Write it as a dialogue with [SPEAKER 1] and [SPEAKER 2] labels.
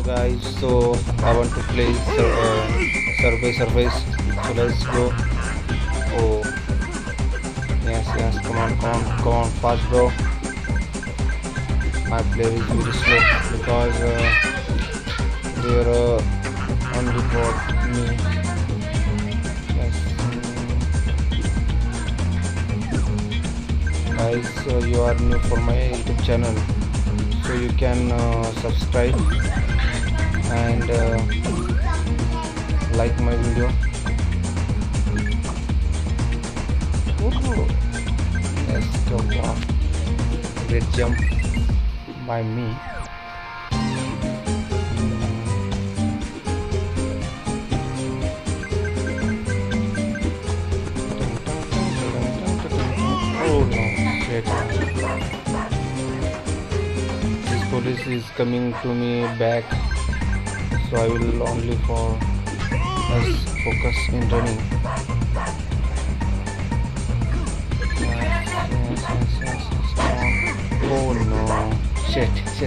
[SPEAKER 1] guys, so I want to play survey surface, so let's go. Oh yes, come on fast bro. My player is very slow because they are only for me. Yes. Guys, you are new for my YouTube channel, so you can subscribe and like my video. Ooh. Yes, go on. Great jump by me. Oh no, shit. This police is coming to me back, so I will only for us focus in running. Yes. Come on. Oh no, shit.